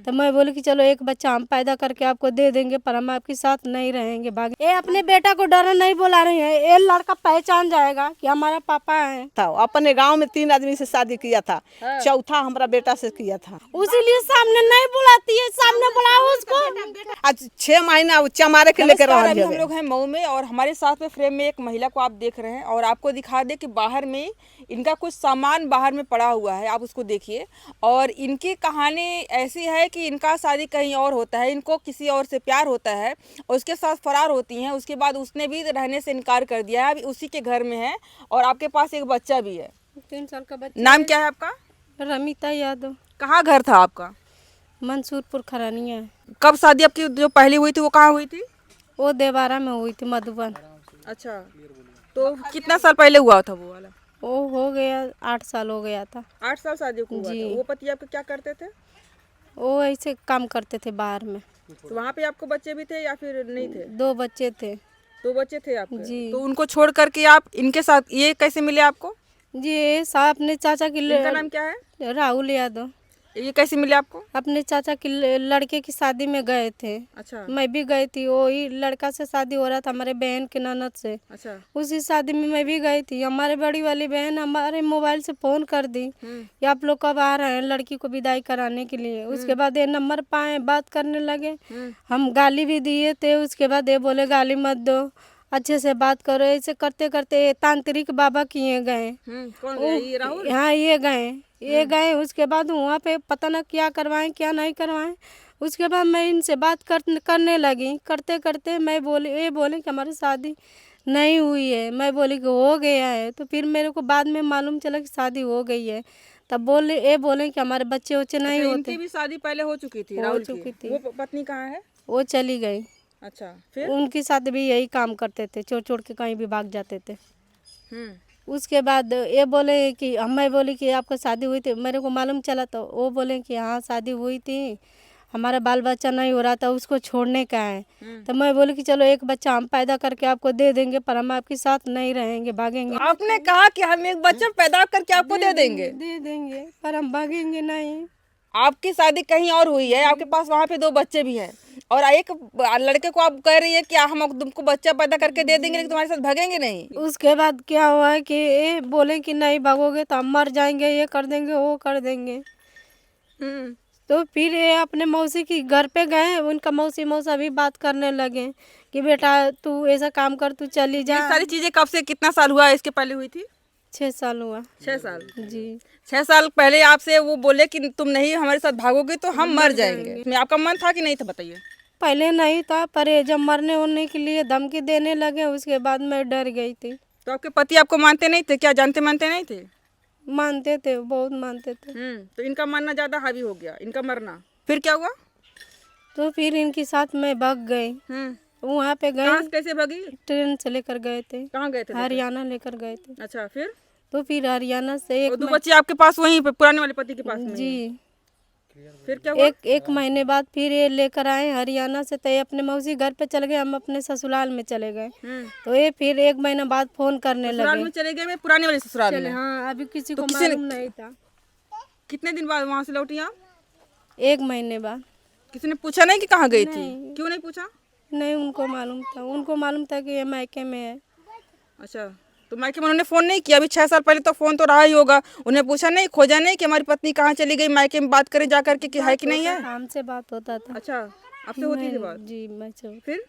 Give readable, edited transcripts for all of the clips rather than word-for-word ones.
तो मैं बोली कि चलो एक बच्चा हम पैदा करके आपको दे देंगे, पर हम आपके साथ नहीं रहेंगे, भागे। ये अपने बेटा को डर नहीं बुला रही है, ये लड़का पहचान जाएगा कि हमारा पापा है। था अपने गांव में 3 आदमी से शादी किया था, चौथा हमारा बेटा से किया था। उसीलिए सामने नहीं बुलाती है, सामने बुलाओ उसको। आज 6 महीना चमारे के लेकर नमस्कार, अभी हम लोग हैं मऊ में और हमारे साथ में फ्रेम में एक महिला को आप देख रहे हैं और आपको दिखा दे कि बाहर में इनका कुछ सामान बाहर में पड़ा हुआ है, आप उसको देखिए। और इनकी कहानी ऐसी है कि इनका शादी कहीं और होता है, इनको किसी और से प्यार होता है और उसके साथ फरार होती हैं। उसके बाद उसने भी रहने से इनकार कर दिया है, अभी उसी के घर में है और आपके पास एक बच्चा भी है। 3 साल का बच्चा। नाम क्या है आपका? रमिता यादव। कहाँ घर था आपका? मंसूरपुर खरानिया है। कब शादी आपकी जो पहली हुई थी वो कहाँ हुई थी? वो देवारा में हुई थी, मधुबन। अच्छा, तो कितना साल पहले हुआ था वो वाला? वो हो गया 8 साल हो गया था। 8 साल शादी को हुआ था। वो पति आपके क्या करते थे? वो ऐसे काम करते थे बाहर में। तो वहाँ पे आपको बच्चे भी थे या फिर नहीं थे? 2 बच्चे थे। 2 बच्चे थे आपके? जी। तो उनको छोड़ करके आप इनके साथ ये कैसे मिले आपको? जी, साहब अपने चाचा की इनका नाम क्या है? राहुल यादव। ये कैसे मिले आपको? अपने चाचा की लड़के की शादी में गए थे। अच्छा। मैं भी गई थी, वही लड़का से शादी हो रहा था हमारे बहन के ननद से। अच्छा। उसी शादी में मैं भी गई थी। हमारे बड़ी वाली बहन हमारे मोबाइल से फ़ोन कर दी कि आप लोग कब आ रहे हैं लड़की को विदाई कराने के लिए। उसके बाद ये नंबर पाए, बात करने लगे। हम गाली भी दिए थे। उसके बाद ये बोले गाली मत दो, अच्छे से बात करो। ऐसे करते करते तांत्रिक बाबा किए गए। कौन गया? ये राहुल? हाँ, ये गए। उसके बाद वहाँ पे पता ना क्या करवाएं क्या नहीं करवाएं। उसके बाद मैं इनसे बात करने लगी। करते करते मैं बोली, ये बोले कि हमारी शादी नहीं हुई है। मैं बोली कि हो गया है। तो फिर मेरे को बाद में मालूम चला कि शादी हो गई है। तब बोले कि हमारे बच्चे वच्चे नहीं अच्छा, होते। इनकी भी शादी पहले हो चुकी थी? हो राहुल चुकी की? थी। वो पत्नी कहाँ है? वो चली गई। अच्छा, फिर? उनके साथ भी यही काम करते थे, छोड़ छोड़ के कहीं भी भाग जाते थे। उसके बाद ये बोले कि मैं बोली कि आपका शादी हुई थी। मेरे को मालूम चला तो वो बोले कि हाँ शादी हुई थी, हमारा बाल बच्चा नहीं हो रहा था, उसको छोड़ने का है। तो मैं बोली कि चलो एक बच्चा हम पैदा करके आपको दे देंगे, पर हम आपके साथ नहीं रहेंगे, भागेंगे। तो आपने कहा कि हम एक बच्चा पैदा करके आपको दे देंगे, पर हम भागेंगे नहीं। आपकी शादी कहीं और हुई है, आपके पास वहाँ पे 2 बच्चे भी हैं और एक लड़के को आप कह रही है कि हम तुमको बच्चा पैदा करके दे देंगे लेकिन तुम्हारे साथ भागेंगे नहीं। उसके बाद क्या हुआ है कि ये बोले कि नहीं भागोगे तो हम मर जाएंगे, ये कर देंगे वो कर देंगे। तो फिर ये अपने मौसी की घर पे गए। उनका मौसा भी बात करने लगे कि बेटा तू ऐसा काम कर, तू चली जा। ये सारी चीजें कब से, कितना साल हुआ इसके पहले हुई थी? 6 साल हुआ। 6 साल? जी। 6 साल पहले आपसे वो बोले कि तुम नहीं हमारे साथ भागोगे तो हम मर जाएंगे। इसमें आपका मन था कि नहीं था, बताइए। पहले नहीं था, पर ये जब मरने उड़ने के लिए धमकी देने लगे उसके बाद मैं डर गई थी। तो आपके पति आपको मानते नहीं थे क्या? जानते मानते नहीं थे? मानते थे, बहुत मानते थे। तो इनका मानना ज्यादा हावी हो गया, इनका मरना। फिर क्या हुआ? तो फिर इनके साथ मैं भाग गई। वहाँ पे गए। कहाँ से कैसे भागी? ट्रेन से लेकर गए थे। कहाँ गए थे? हरियाणा लेकर गए थे। अच्छा, फिर? तो फिर हरियाणा से और 2 बच्चे आपके पास वहीं पे पुराने वाले पति के पास में? जी। फिर क्या हुआ? एक महीने बाद फिर ये लेकर आए हरियाणा से। तो ये अपने मौसी घर पे चले गए, हम अपने ससुराल में चले गए। तो ये फिर 1 महीना बाद फोन करने ससुराल लगे। में चले गए? मैं पुराने वाले ससुराल में? हाँ, अभी किसी तो को किसी ने- मालूम नहीं था। कितने दिन बाद वहाँ से लौटी आप? 1 महीने बाद। किसी ने पूछा नहीं कि कहाँ गई थी? नहीं। क्यों नहीं पूछा? नहीं, उनको मालूम था कि ये मायके में है। अच्छा, तो मायके में उन्होंने फोन नहीं किया? अभी 6 साल पहले तो फोन तो रहा ही होगा, उन्हें पूछा नहीं, खोजा नहीं कि हमारी पत्नी कहाँ चली गई, मायके में बात करें जा करके कि है कि नहीं है? हमसे बात होता था। अच्छा, आपसे होती थी बात? जी, मैं से। फिर?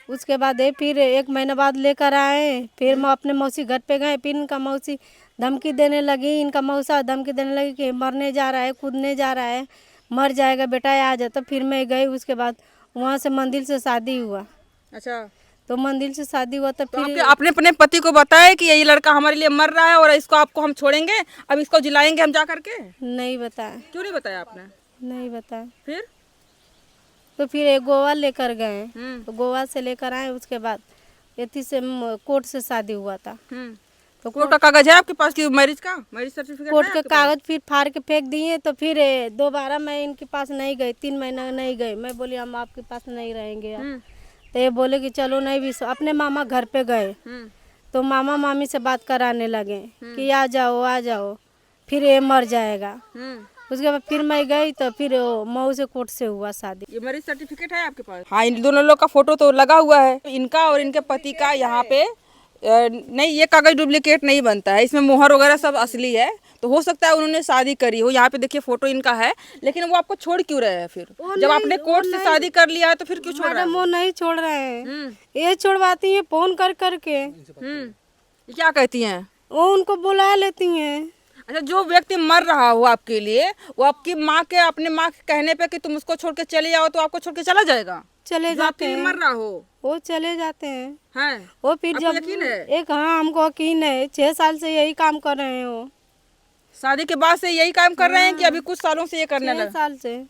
उसके बाद ये फिर 1 महीने बाद लेकर आए। फिर मैं अपने मौसी घर पे गए। फिर इनका मौसी धमकी देने लगी, इनका मौसा धमकी देने लगी कि मरने जा रहा है, कूदने जा रहा है, मर जाएगा बेटा, आ जा। तो फिर मैं गई। उसके बाद वहाँ से मंदिर से शादी हुआ। अच्छा, तो मंदिर से शादी हुआ तो तो फिर आपने अपने पति को बताया कि ये लड़का हमारे लिए मर रहा है और इसको आपको हम छोड़ेंगे, अब इसको जिलाएंगे हम जा करके? नहीं बताया। क्यों नहीं बताया आपने? नहीं बताया। फिर? तो फिर ये गोवा लेकर गए। हम्म। तो गोवा से लेकर आए। उसके बाद एथी से कोर्ट से शादी हुआ था। तो कोर्ट का कागज है आपके पास कि मैरिज सर्टिफिकेट? कोर्ट के कागज फिर फाड़ के फेंक दिए। तो फिर दोबारा मैं इनके पास नहीं गई, 3 महीना नहीं गई। मैं बोली हम आपके पास नहीं रहेंगे अब। तो ये बोले कि चलो नहीं भी। अपने मामा घर पे गए। तो मामा मामी से बात कराने लगे कि आ जाओ आ जाओ, फिर ये मर जाएगा। उसके बाद फिर मैं गई तो फिर मऊ से कोर्ट से हुआ शादी। ये मैरिज सर्टिफिकेट है आपके पास? हाँ, इन दोनों लोग का फोटो तो लगा हुआ है, इनका और इनके पति का। यहाँ पे नहीं, ये कागज डुप्लीकेट नहीं बनता है, इसमें मोहर वगैरह सब असली है। तो हो सकता है उन्होंने शादी करी हो। यहाँ पे देखिए फोटो इनका है, लेकिन वो आपको छोड़ क्यों रहे हैं फिर? जब आपने कोर्ट से शादी कर लिया है तो फिर क्यों छोड़ रहे हैं? मैडम वो नहीं छोड़ रहे हैं, ये छोड़वाती हैं फोन कर करके। ये क्या कहती हैं? वो उनको बुला लेती हैं। अच्छा, जो व्यक्ति मर रहा हो आपके लिए, वो आपकी माँ के, अपने माँ के कहने पे कि तुम उसको छोड़ के चले जाओ, तो आपको छोड़ के चला जाएगा? चले जो जाते आपके लिए हैं, मर रहा हो वो चले जाते हैं। हैं? वो फिर आपको जब यकीन है? एक, हाँ हमको यकीन है, 6 साल से यही काम कर रहे हैं वो। शादी के बाद से यही काम कर रहे हैं कि अभी कुछ सालों से ये करने 6 लगे? साल से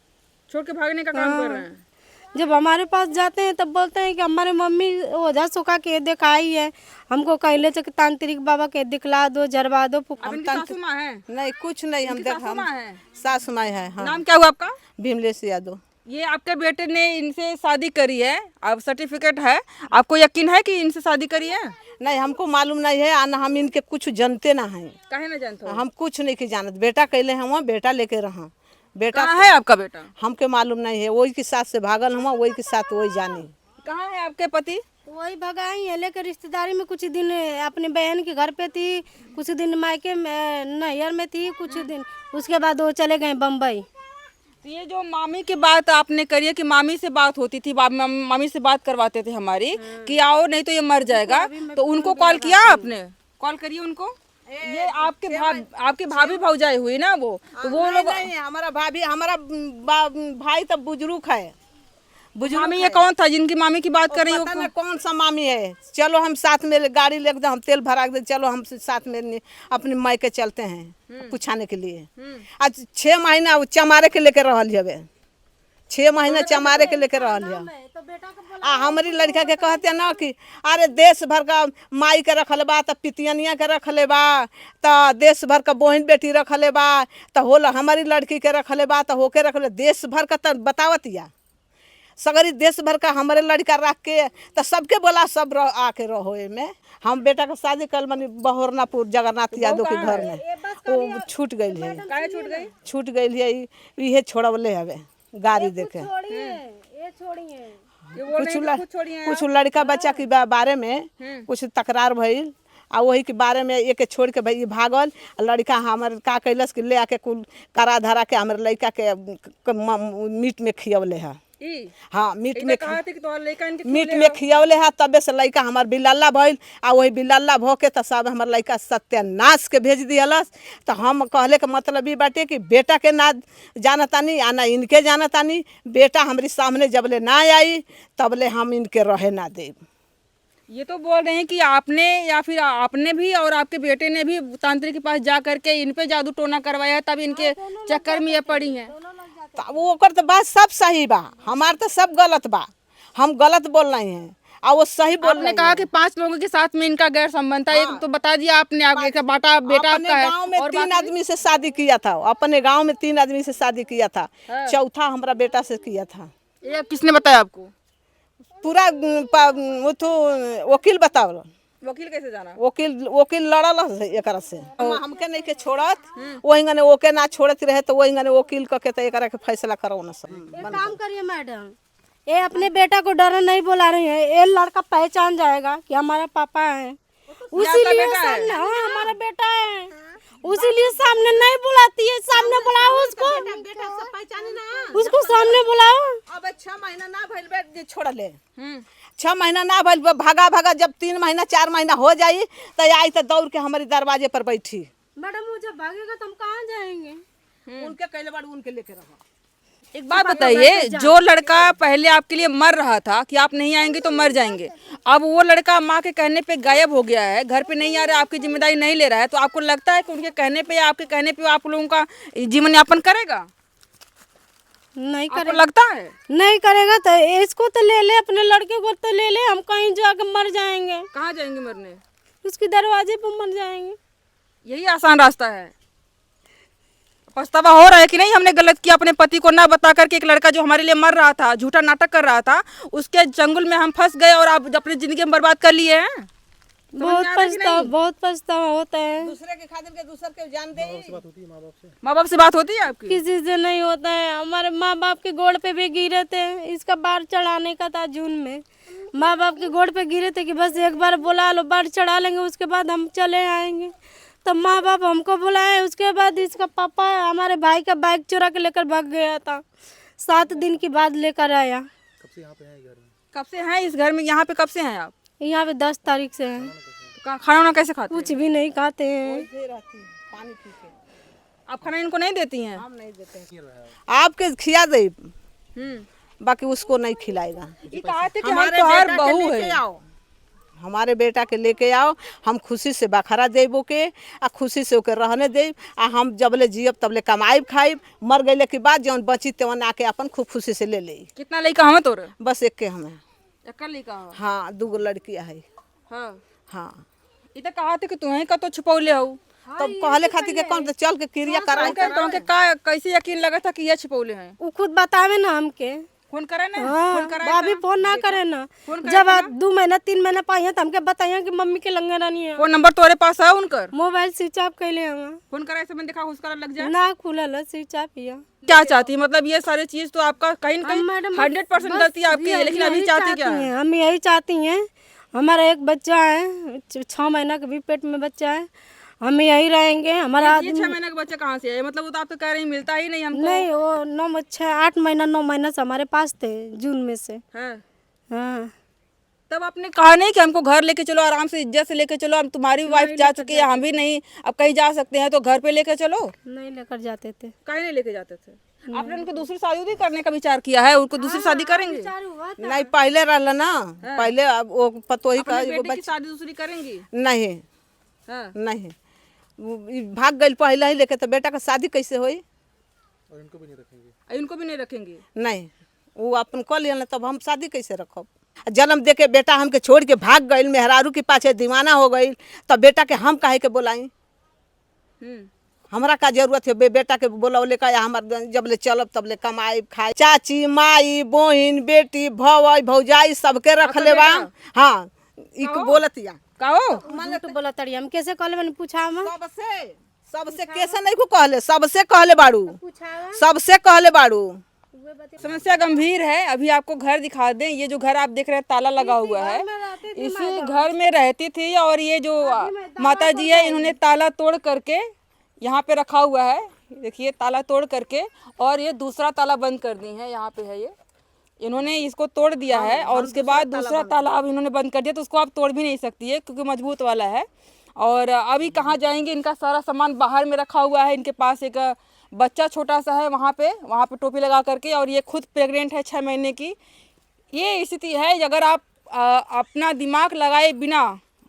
छोड़ के भागने का काम कर रहे हैं? जब हमारे पास जाते हैं तब बोलते हैं कि हमारे मम्मी ओझा सुखा के दिखाई है, हमको कहले थे कि तांत्रिक बाबा के दिखला दो, झरवा दो। अब इनकी सासू माँ है? नहीं कुछ नहीं, हम देख सासू हम माँ है? सासू माँ है। हाँ, नाम क्या हुआ आपका? भीमलेश यादव। ये आपके बेटे ने इनसे शादी करी है, अब सर्टिफिकेट है, आपको यकीन है कि इनसे शादी करी है? नहीं, हमको मालूम नहीं है, आना हम इनके कुछ जानते ना हैं। काहे ना जानते हो? हम कुछ नहीं के जानत। बेटा कहले हम बेटा लेके रहा, बेटा कहाँ है आपका बेटा? हमके मालूम नहीं है। वही के साथ से भागल हम, वही के साथ वही जानी। कहाँ है आपके पति? वही भगाई है लेकर रिश्तेदारी में, कुछ दिन अपने बहन के घर पे थी, कुछ दिन मायके में नैहर में थी, कुछ दिन उसके बाद वो चले गए बम्बई। तो ये जो मामी की बात आपने करी है कि मामी से बात होती थी, मामी से बात करवाते थे हमारी कि आओ नहीं तो ये मर जाएगा, तो उनको कॉल किया आपने? कॉल करिए उनको। ये आपके भाभी भौजाई हुई ना वो, तो वो लोग। नहीं, हमारा भाभी, हमारा भाई तो बुजुर्ग है। मामी ये कौन था जिनकी मामी की बात कर रही हो? पता ना कौन सा मामी है। चलो हम साथ में गाड़ी लेके हम तेल भरा दे, चलो हम साथ में अपने माई के चलते हैं पुछाने के लिए। आज 6 महीना चमारे के लेके रहल हवे, 6 महीना चमारे के लेके रहल है। हमारी लड़का के कहते ना कि अरे देश भर का माई के रखले बा, तो पितियनिया के रखले बा, तो देश भर का बहन बेटी रखले बा, तो होला हमारी लड़की के रखले बा, तो होके रखले देश भर का। तो बतावतिया सगरी देश भर का हमारे लड़का रख के, तो सबके बोला सब आके रहो में। हम बेटा का शादी कल मनी बहोरनापुर जगन्नाथ यादव के घर में, वो छूट गई है। काहे छूट गई? छूट गई है, ये छोड़वले हवे गाड़ी देके। कुछ लड़का बच्चा के बारे में कुछ तकरार भइल, आ वही के बारे में एक छोड़ के भाई भागल। लड़का हमारे का कैलस कि ले आके कुल करा धरा के हमारे लड़का के मीट में खियवले है। हाँ, मीट में खियवले है, तबे से लड़का हमार बिल्ला भइल। आ वही बिल्ला भ के तो सब हमार लड़का सत्यानाश के भेज दिहलस। तो हम कहले के मतलब ये बाटे कि बेटा के ना जानतानी आ ना इनके जानतानी। बेटा हमारी सामने जबले ना आई तबले हम इनके रहे ना देब। ये तो बोल रहे हैं कि आपने या फिर आपने भी और आपके बेटे ने भी तांत्रिक के पास जा करके इन पे जादू टोना करवाया है, तब इनके चक्कर में ये पड़ी हैं। वो ओकर तो बात सब सही बा, हमार तो सब गलत बा। हम गलत बोल रहे हैं और वो सही बोल रहे हैं। आपने कहा कि 5 लोगों के साथ में इनका गैर संबंध था। एक तो बता दिया आपने, आपके बेटा आपका है। गांव में 3 आदमी से शादी किया था, अपने गांव में 3 आदमी से शादी किया था, चौथा हमारा बेटा से किया था। ये किसने बताया आपको? पूरा वो तो वकील बताओ। वकील कैसे जाना? वकील लड़ल एकरा से। हमके नहीं के छोड़त, वही गने ओके ना छोड़त रहे, तो वही गने वकील के तो एकरा के फैसला करो ना। सब एक काम करिए मैडम, ये अपने बेटा को डर नहीं बुला रही है, ये लड़का पहचान जाएगा कि हमारा पापा है, उसीलिए सामने। हाँ, हमारा बेटा है, उसीलिए सामने नहीं बुलाती है। सामने बुलाओ उसको, उसको सामने बुलाओ। अब 6 महीना ना भइल बे छोड़ ले। 6 महीना ना भइल, भागा जब 3 महीना 4 महीना हो जाई तो आई तो दौड़ के हमारे दरवाजे पर बैठी। मैडम वो जब भागेगा तो हम कहाँ जाएंगे? उनके कहले बाड़ उनके लेके रहो। एक बात बताइए, जो लड़का पहले आपके लिए मर रहा था कि आप नहीं आएंगे तो मर जाएंगे, अब वो लड़का माँ के कहने पे गायब हो गया है, घर पे नहीं आ रहा है, आपकी जिम्मेदारी नहीं ले रहा है, तो आपको लगता है कि उनके कहने पे या आपके कहने पे आप लोगों का जीवन यापन करेगा? नहीं करेगा? लगता है नहीं करेगा तो इसको तो ले ले, अपने लड़के को तो ले ले, हम कहीं जाकर मर जाएंगे। कहाँ जाएंगे मरने? उसके दरवाजे पर मर जाएंगे। यही आसान रास्ता है। पछतावा हो रहा है कि नहीं हमने गलत किया, अपने पति को ना बता करके एक लड़का जो हमारे लिए मर रहा था, झूठा नाटक कर रहा था, उसके चंगुल में हम फंस गए और आप अपनी जिंदगी में बर्बाद कर लिए हैं। बहुत पछतावा होता है। दूसरे के खातिर के दूसर के जान दे। माँ बाप से बात होती है आपकी? किसी से नहीं होता है। हमारे माँ बाप के गोड़ पे भी गिरे थे, इसका बाढ़ चढ़ाने का था जून में। माँ बाप के गोड़ पे गिरे थे कि बस एक बार बुला लो, बाढ़ चढ़ा लेंगे, उसके बाद हम चले आएंगे। तो माँ बाप हमको बुलाए, उसके बाद इसका पापा हमारे भाई का बाइक चुरा के लेकर भाग गया था। 7 दिन के बाद लेकर आया। कब से हैं इस घर में? यहाँ पे कब से हैं आप? यहाँ पे 10 तारीख से हैं। तो खाना वाना कैसे खाते हैं? कुछ भी नहीं खाते हैं। पानी पी के। आप खाना इनको नहीं देती हैं? हम नहीं देते हैं। आपके खिला दे, बाकी उसको नहीं खिलाएगा। ये कहा थे कि हम तो हर बहू है। हमारे बेटा के लेके आओ, हम खुशी से बखरा देबो के आ खुशी से ओके रहने दे। आ हम जबले जियब तबले कमाइब खाइब, मर गईले के बाद जौन बची तेवन आके अपन खूब खुशी से ले ले। कितना लड़का हमें तोरे? बस एक के हमें। एक लड़का हो? हाँ, 2 लड़कियां है। हाँ हाँ, ये तो कहा थे कि तुम्हें का तो छुपौले हो। तब कहले खातिर के कौन तो चल के क्रिया कराई। तुमके का कैसे यकीन लगा था कि ये छुपौले हैं? वो खुद बतावे ना हमके। फोन करे ना? हाँ, भाभी फोन ना करे ना। जब आप 2 महीना 3 महीना पाइए तो हमके बताइए कि मम्मी के लंगे रानी है। फोन नंबर तोरे पास है उनकर? मोबाइल स्विच ऑफ कैले हम। फोन करे से मैंने देखा उसका लग जाए ना खुलल स्विच ऑफ हिया। क्या चाहती है? मतलब ये सारी चीज तो आपका कहीं न कहीं 100% गलती आपकी है, लेकिन अभी चाहती क्या है? हम यही चाहती हैं। हमारा एक बच्चा है, 6 महीना का भी पेट में बच्चा है। हम यही रहेंगे। हमारा ये 6 महीने का बच्चा कहाँ से है? मतलब वो तो आप तो कह रही मिलता ही नहीं हमको। नहीं, वो 8 महीना 9 महीना से हमारे पास थे, जून में से। हाँ। हाँ, तब आपने कहा नहीं कि हमको घर लेके चलो, आराम से इज्जत से लेके चलो, हम तुम्हारी वाइफ जा चुकी है, हम भी नहीं अब कहीं जा सकते हैं, तो घर पे लेके चलो। नहीं लेकर जाते थे। कहीं नहीं लेके जाते थे? आपने उनको दूसरी शादी भी करने का विचार किया है? उनको दूसरी शादी करेंगे? नहीं, पहले रहला ना। पहले अब वो पतोही का अपने बेटे की शादी दूसरी करेंगी? नहीं हाँ। नहीं, भाग गई पहले ही लेके, तो बेटा का शादी कैसे होई? और इनको भी नहीं रखेंगे? नहीं, वो अपन कह लिया ना, तब हम शादी कैसे रखब? जन्म दे के बेटा हमके छोड़ के भाग गई, मेहरारू के पाछे दीवाना हो गई, तब बेटा के हम काहे के बोलाई? हमरा का जरूरत है बेटा के बोलौले का? या हमार जब ले चलब तब ले कमाई खाई। चाची, माई, बहन, बेटी, भौई, भौजाई सबके रख ले बा। हाँ, इक बोलतिया कहो झूठ बोला तड़ी। हम कैसे कहले मैंने पूछा हम। सबसे कैसे नहीं को कहले? सबसे कहले बाड़ू, सबसे कहले बाड़ू। समस्या गंभीर है। अभी आपको घर दिखा दें। ये जो घर आप देख रहे हैं ताला लगा हुआ है, इसी घर में रहती थी। और ये जो माता जी है, इन्होंने ताला तोड़ करके यहाँ पे रखा हुआ है। देखिए, ताला तोड़ करके, और ये दूसरा ताला बंद कर दी है। यहाँ पे है ये, इन्होंने इसको तोड़ दिया है और उसके बाद दूसरा ताला अब इन्होंने बंद कर दिया। तो उसको आप तोड़ भी नहीं सकती है क्योंकि मजबूत वाला है। और अभी कहाँ जाएंगे? इनका सारा सामान बाहर में रखा हुआ है। इनके पास एक बच्चा छोटा सा है वहाँ पे टोपी लगा करके, और ये खुद प्रेग्नेंट है 6 महीने की। ये स्थिति है। अगर आप अपना दिमाग लगाए बिना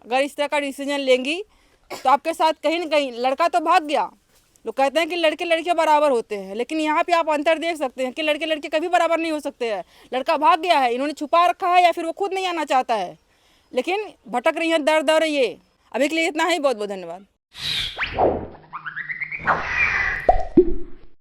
अगर इस तरह का डिसीजन लेंगी तो आपके साथ कहीं ना कहीं लड़का तो भाग गया। लोग कहते हैं कि लड़के लड़के बराबर होते हैं, लेकिन यहाँ पे आप अंतर देख सकते हैं कि लड़के लड़के कभी बराबर नहीं हो सकते हैं। लड़का भाग गया है, इन्होंने छुपा रखा है या फिर वो खुद नहीं आना चाहता है, लेकिन भटक रही है दर दर। ये अभी के लिए इतना ही। बहुत बहुत धन्यवाद।